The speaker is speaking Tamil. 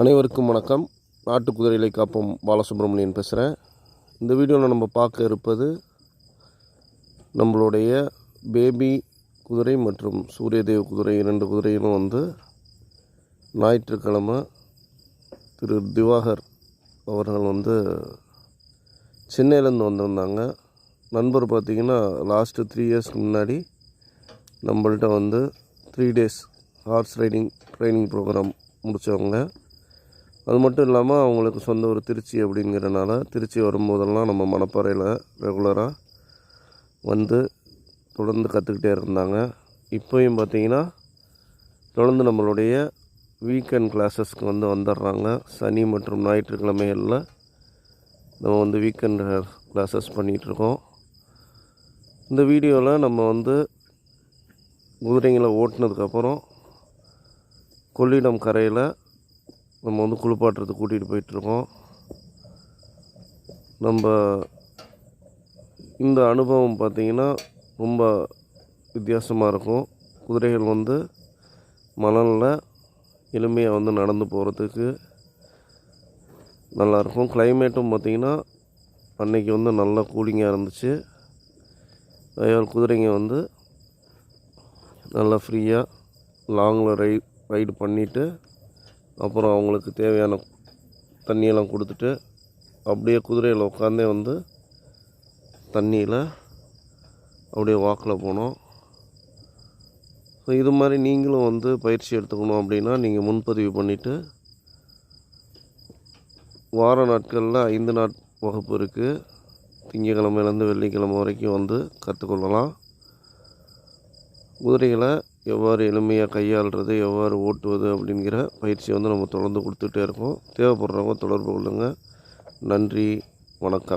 அனைவருக்கும் வணக்கம். நாட்டு குதிரைகளை காப்போம் பாலசுப்ரமணியன் பேசுகிறேன். இந்த வீடியோவில் நம்ம பார்க்க இருப்பது நம்மளுடைய பேபி குதிரை மற்றும் சூரியதேவ் குதிரை 2 குதிரைகளும் ஞாயிற்றுக்கிழமை திரு திவாகர் அவர்கள் சென்னையிலேருந்து வந்திருந்தாங்க. நண்பர் பார்த்திங்கன்னா லாஸ்ட்டு 3 இயர்ஸ்க்கு முன்னாடி நம்மள்கிட்ட 3 days horse riding training program முடித்தவங்க. அது மட்டும் இல்லாமல் அவங்களுக்கு சொந்த ஒரு திருச்சி அப்படிங்கிறனால திருச்சி வரும்போதெல்லாம் நம்ம மணப்பாறையில் ரெகுலராக தொடர்ந்து கற்றுக்கிட்டே இருந்தாங்க. இப்போயும் பார்த்திங்கன்னா தொடர்ந்து நம்மளுடைய வீக்கெண்ட் கிளாஸஸ்க்கு வந்துடுறாங்க. சனி மற்றும் ஞாயிற்றுக்கிழமைகளில் நம்ம வீக்கெண்ட் கிளாஸஸ் பண்ணிகிட்ருக்கோம். இந்த வீடியோவில் நம்ம குதிரைங்களை ஓட்டினதுக்கப்புறம் கொள்ளிடம் கரையில் நம்ம குளிப்பாட்டுறதுக்கு கூட்டிகிட்டு போயிட்டுருக்கோம். நம்ம இந்த அனுபவம் பார்த்திங்கன்னா ரொம்ப வித்தியாசமாக இருக்கும். குதிரைகள் மணலில் எளிமையாக நடந்து போகிறதுக்கு நல்லாயிருக்கும். கிளைமேட்டும் பார்த்திங்கன்னா அன்றைக்கி நல்லா கூலிங்காக இருந்துச்சு. அதனால் குதிரைங்க நல்லா ஃப்ரீயாக லாங்கில் ரைடு பண்ணிவிட்டு அப்புறம் அவங்களுக்கு தேவையான தண்ணியெல்லாம் கொடுத்துட்டு அப்படியே குதிரையில் உட்காந்தே தண்ணியில் அப்படியே வாக்கில் போனோம். ஸோ இது மாதிரி நீங்களும் பயிற்சி எடுத்துக்கணும் அப்படின்னா நீங்கள் முன்பதிவு பண்ணிவிட்டு வார நாட்களில் 5 நாள் வகுப்பு இருக்குது. திங்கக்கிழமையிலேருந்து வெள்ளிக்கிழமை வரைக்கும் கற்றுக்கொள்ளலாம். குதிரைகளை எவ்வாறு எளிமையாக கையாளுறது, எவ்வாறு ஓட்டுவது அப்படிங்கிற பயிற்சி நம்ம தொடர்ந்து கொடுத்துட்டே இருக்கோம். தேவைப்படுறவங்க தொடர்பு கொள்ளுங்கள். நன்றி, வணக்கம்.